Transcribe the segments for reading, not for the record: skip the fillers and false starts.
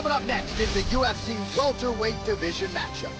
Coming up next in the UFC welterweight division matchup.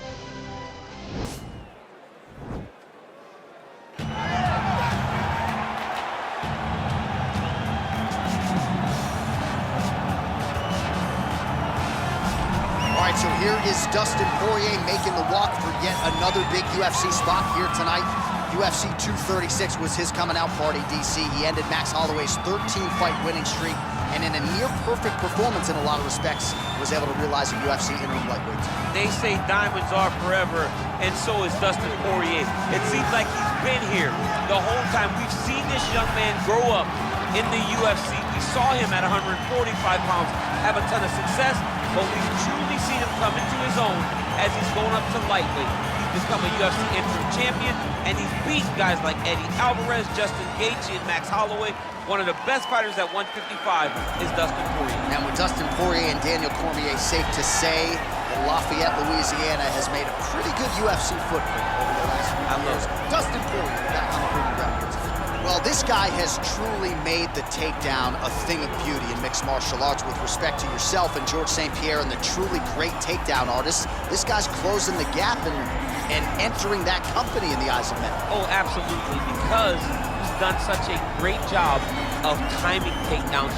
All right, so here is Dustin Poirier making the walk for yet another big UFC spot here tonight. UFC 236 was his coming out party, DC. He ended Max Holloway's 13-fight winning streak, and in a near-perfect performance in a lot of respects, was able to realize a UFC interim lightweight. They say diamonds are forever, and so is Dustin Poirier. It seems like he's been here the whole time. We've seen this young man grow up in the UFC. We saw him at 145 pounds have a ton of success, but we've truly seen him come into his own as he's going up to lightweight. He's become a UFC interim champion, and he's beaten guys like Eddie Alvarez, Justin Gaethje, and Max Holloway. One of the best fighters at 155 is Dustin Poirier. Now, with Dustin Poirier and Daniel Cormier, safe to say that Lafayette, Louisiana has made a pretty good UFC footprint over the last few years. Dustin Poirier back on the proving ground here today. Well, this guy has truly made the takedown a thing of beauty in mixed martial arts. With respect to yourself and George St. Pierre and the truly great takedown artists, this guy's closing the gap and entering that company in the eyes of men. Oh, absolutely, because he's done such a great job of timing takedowns.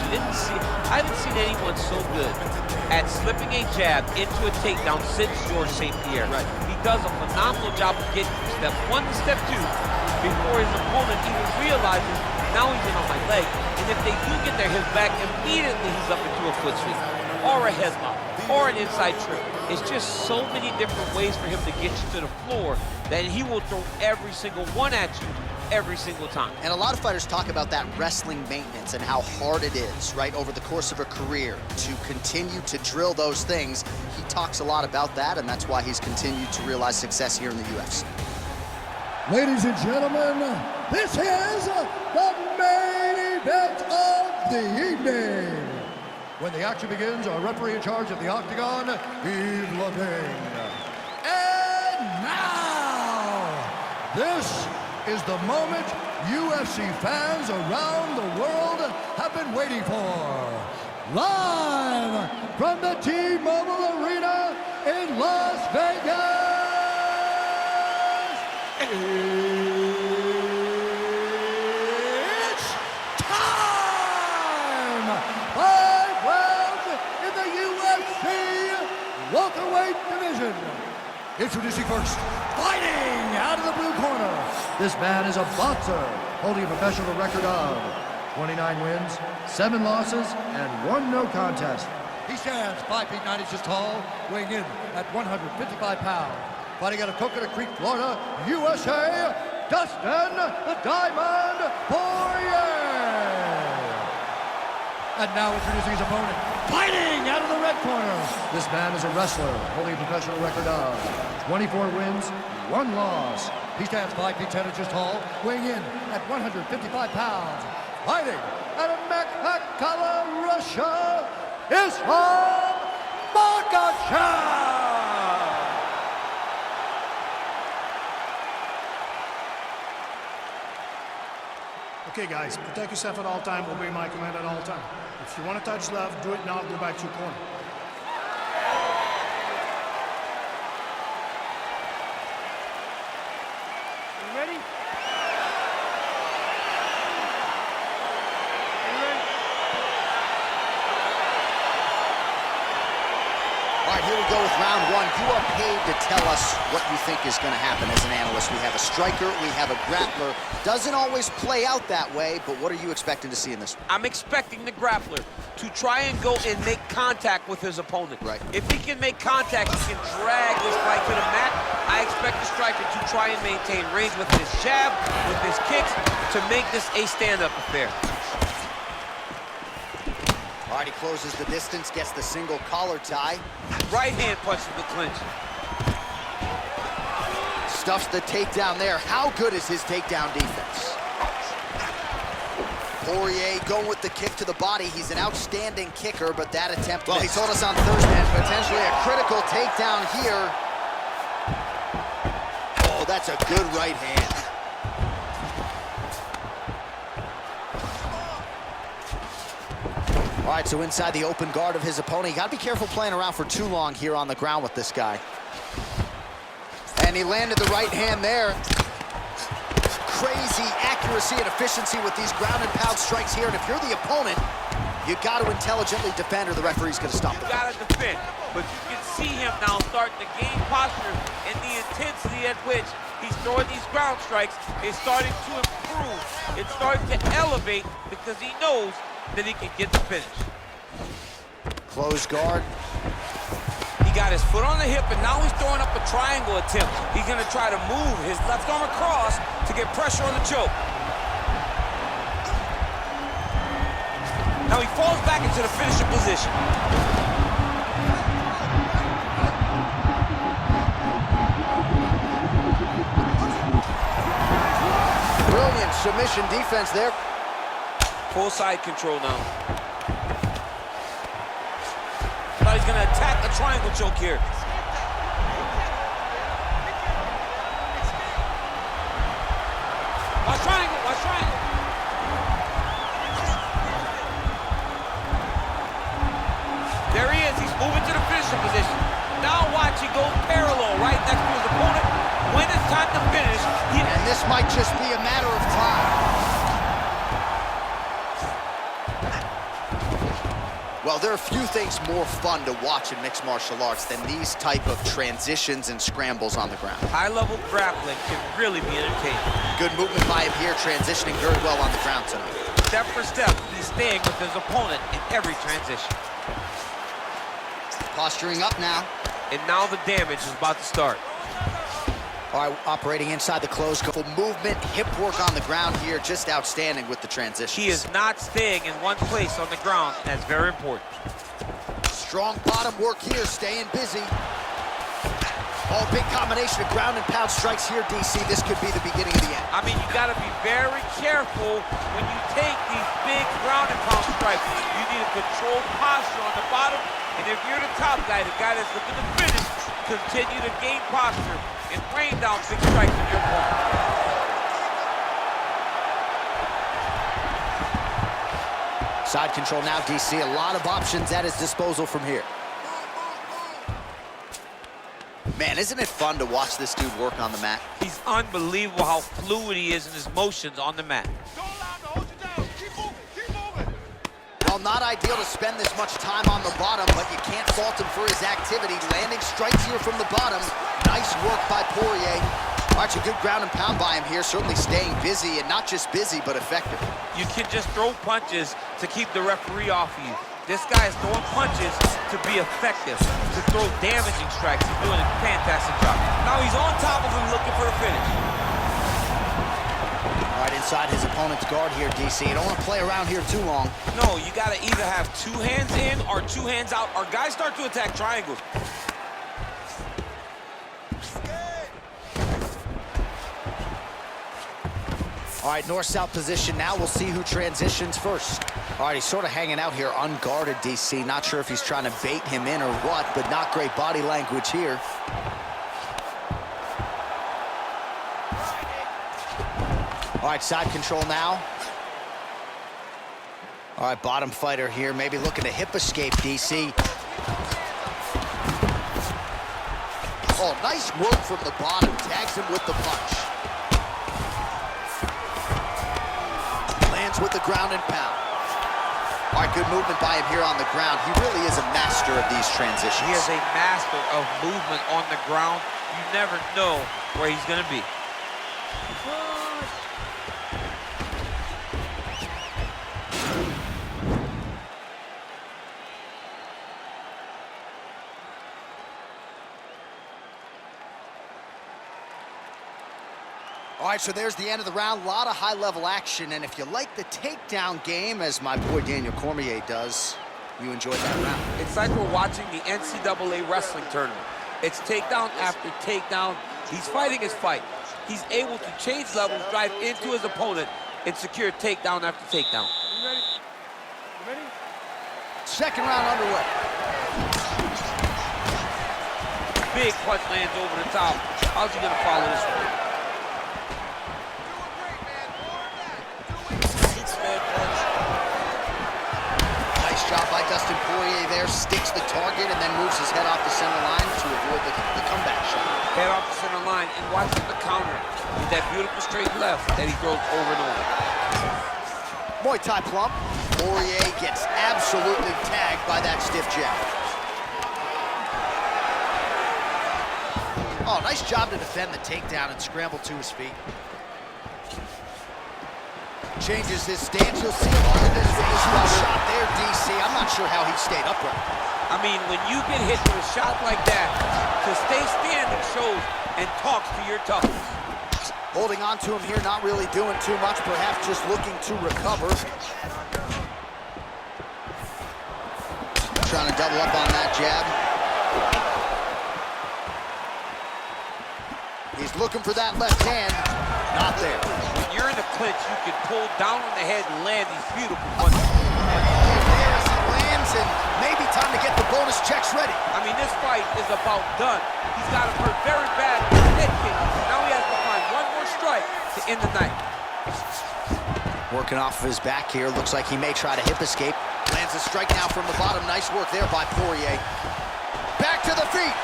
I haven't seen anyone so good at slipping a jab into a takedown since George St. Pierre. Right. He does a phenomenal job of getting from step 1 to step 2 before his opponent even realizes now he's in on my leg. And if they do get their hips back, immediately he's up into a foot sweep or a headlock or an inside trip. It's just so many different ways for him to get you to the floor that he will throw every single one at you every single time. And a lot of fighters talk about that wrestling maintenance and how hard it is, right, over the course of a career to continue to drill those things. He talks a lot about that, and that's why he's continued to realize success here in the UFC. Ladies and gentlemen, this is the main event of the evening. When the action begins, our referee in charge of the octagon, Yves Levine. And now, this is the moment UFC fans around the world have been waiting for. Live from the T-Mobile Arena in Las Vegas. It's time! 5 rounds in the UFC welterweight division. Introducing first, fighting out of the blue corner. This man is a boxer, holding a professional record of 29 wins, 7 losses, and 1 no contest. He stands 5 feet 9 inches tall, weighing in at 155 pounds. Fighting out of Coconut Creek, Florida, USA, Dustin the Diamond Poirier. And now introducing his opponent, fighting out of the red corner. This man is a wrestler, holding a professional record of 24 wins, 1 loss. He stands 5 feet 10 inches tall, weighing in at 155 pounds. Fighting out of Makhachev, Russia, Islam Makhachev. Okay, guys, protect yourself at all time, obey my command at all time. If you want to touch left, do it now, go back to your corner. You ready? All right, here we go with round 1. You are paid to tell us what you think is going to happen as an analyst. We have a striker, we have a grappler. Doesn't always play out that way, but what are you expecting to see in this one? I'm expecting the grappler to try and go and make contact with his opponent. Right. If he can make contact, he can drag this fight to the mat. I expect the striker to try and maintain range with his jab, with his kicks, to make this a stand-up affair. All right, he closes the distance, gets the single collar tie. Right hand punch to the clinch. Stuffs the takedown there. How good is his takedown defense? Poirier going with the kick to the body. He's an outstanding kicker, but that attempt, well, he told us on Thursday, potentially a critical takedown here. Oh, that's a good right hand. All right, so inside the open guard of his opponent. You got to be careful playing around for too long here on the ground with this guy. And he landed the right hand there. Crazy accuracy and efficiency with these ground and pound strikes here. And if you're the opponent, you got to intelligently defend or the referee's going to stop it. You got to defend, but you can see him now starting to gain posture, and the intensity at which he's throwing these ground strikes is starting to improve. It's starting to elevate because he knows that he can get the finish. Close guard. He got his foot on the hip, and now he's throwing up a triangle attempt. He's going to try to move his left arm across to get pressure on the choke. Now he falls back into the finishing position. Brilliant submission defense there. Full side control now. Now he's going to attack a triangle choke here. Watch triangle, watch triangle. There he is, he's moving to the finishing position. Now watch, he goes parallel right next to his opponent. When it's time to finish, and this might just be a matter of time. Well, there are few things more fun to watch in mixed martial arts than these type of transitions and scrambles on the ground. High-level grappling can really be entertaining. Good movement by him here, transitioning very well on the ground tonight. Step for step, he's staying with his opponent in every transition. Posturing up now. And now the damage is about to start. All right, operating inside the close. Movement, hip work on the ground here, just outstanding with the transitions. He is not staying in one place on the ground. That's very important. Strong bottom work here, staying busy. Oh, big combination of ground and pound strikes here, DC. This could be the beginning of the end. I mean, you got to be very careful when you take these big ground and pound strikes. You need a controlled posture on the bottom. And if you're the top guy, the guy that's looking to finish, continue to gain posture and rain down big strikes on your opponent. Side control now, DC. A lot of options at his disposal from here. Man, isn't it fun to watch this dude work on the mat? He's unbelievable how fluid he is in his motions on the mat. Well, not ideal to spend this much time on the bottom, but you can't fault him for his activity. Landing strikes here from the bottom. Nice work by Poirier. Watch a good ground and pound by him here, certainly staying busy, and not just busy, but effective. You can just throw punches to keep the referee off of you. This guy is throwing punches to be effective, to throw damaging strikes. He's doing a fantastic job. Now he's on top of him looking for a finish. All right, inside his opponent's guard here, DC. You don't want to play around here too long. No, you got to either have two hands in or two hands out, or guys start to attack triangles. All right, north-south position now. We'll see who transitions first. All right, he's sort of hanging out here unguarded, DC. Not sure if he's trying to bait him in or what, but not great body language here. All right, side control now. All right, bottom fighter here, maybe looking to hip escape, DC. Oh, nice work from the bottom. Tags him with the punch. Lands with the ground and pound. All right, good movement by him here on the ground. He really is a master of these transitions. He is a master of movement on the ground. You never know where he's going to be. All right, so there's the end of the round. A lot of high-level action, and if you like the takedown game, as my boy Daniel Cormier does, you enjoyed that round. It's like we're watching the NCAA wrestling tournament. It's takedown after takedown. He's fighting his fight. He's able to change levels, drive into his opponent, and secure takedown after takedown. You ready? You ready? Second round underway. Big punch lands over the top. How's he going to follow this one? Nice job Dustin Poirier there sticks the target and then moves his head off the center line to avoid the comeback shot. Head off the center line and watch the counter with that beautiful straight left that he throws over and over. Muay Thai plump. Poirier gets absolutely tagged by that stiff jab. Oh, nice job to defend the takedown and scramble to his feet. Changes his stance. You'll see him on this shot there, DC. I'm not sure how he stayed upright. I mean, when you get hit with a shot like that, to stay standing shows and talks to your toughness. Holding on to him here, not really doing too much, perhaps just looking to recover. Trying to double up on that jab. He's looking for that left hand. Not there. When you're in the clinch, you can pull down on the head and land these beautiful punches. There as he lands, and maybe time to get the bonus checks ready. I mean, this fight is about done. He's got him hurt very bad with his head kick. Now he has to find one more strike to end the night. Working off of his back here. Looks like he may try to hip escape. Lands a strike now from the bottom. Nice work there by Poirier. Back to the feet.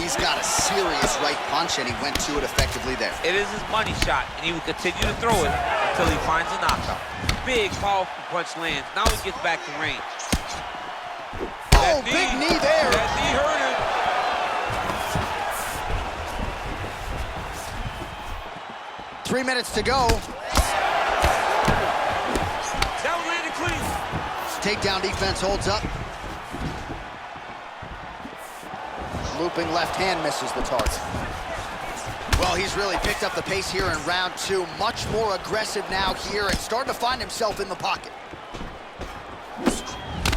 He's got a serious right punch, and he went to it effectively there. It is his money shot, and he will continue to throw it until he finds a knockout. Big, powerful punch lands. Now he gets back to range. Oh, big knee there. That knee hurt him. 3 minutes to go. That one landed clean. Takedown defense holds up. Looping left hand misses the target. Well, he's really picked up the pace here in round 2. Much more aggressive now here and starting to find himself in the pocket.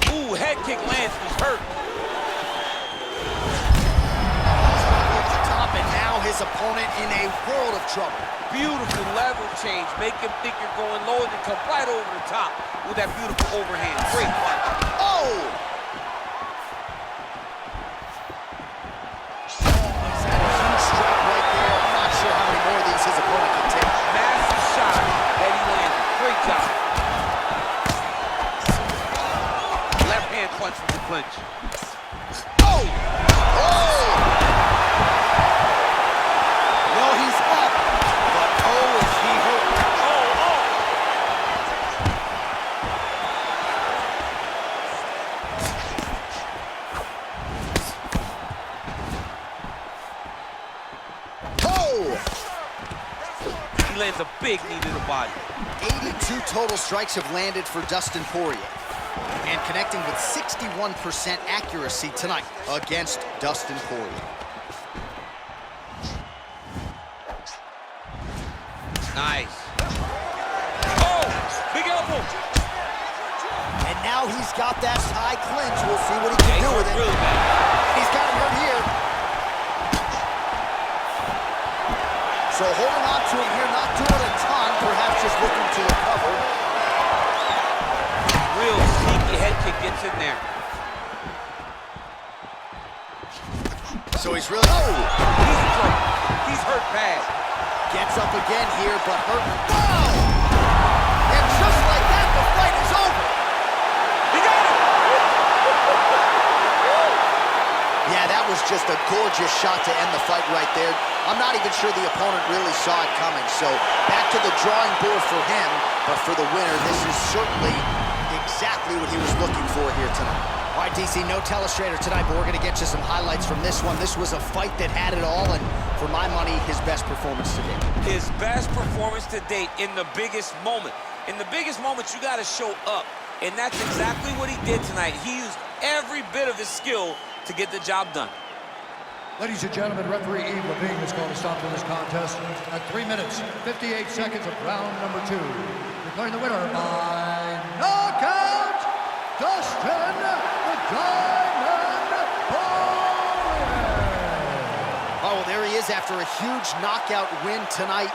Ooh, head kick lands. He's hurt. Over the top, and now his opponent in a world of trouble. Beautiful level change. Make him think you're going low and then come right over the top with that beautiful overhand. Great punch. Oh! His opponent can take. Massive shot that he landed. Great job. Left hand punch from the clinch. Oh! Oh! Well, he's up, but oh, is he hurt. He lands a big knee to the body. 82 total strikes have landed for Dustin Poirier, and connecting with 61% accuracy tonight against Dustin Poirier. Nice. Oh, big elbow. And now he's got that high clinch. We'll see what he can do with it. Really bad. He's got him hurt here. So holding on to him here, not doing a ton, perhaps just looking to recover. Real sneaky head kick gets in there. So he's really, oh! He's in trouble. He's hurt bad. Gets up again here, but hurt. Oh! And just like that, the fight is over. He got it! Yeah, that was just a gorgeous shot to end the fight right there. I'm not even sure the opponent really saw it coming. So back to the drawing board for him, but for the winner, this is certainly exactly what he was looking for here tonight. All right, DC, no telestrator tonight, but we're going to get you some highlights from this one. This was a fight that had it all, and for my money, his best performance to date. His best performance to date in the biggest moment. In the biggest moments, you got to show up, and that's exactly what he did tonight. He used every bit of his skill to get the job done. Ladies and gentlemen, referee Yves Levine is going to stop for this contest at 3 minutes, 58 seconds of round number 2. Declaring the winner by knockout, Dustin the Diamond Poirier. Oh, well, there he is after a huge knockout win tonight.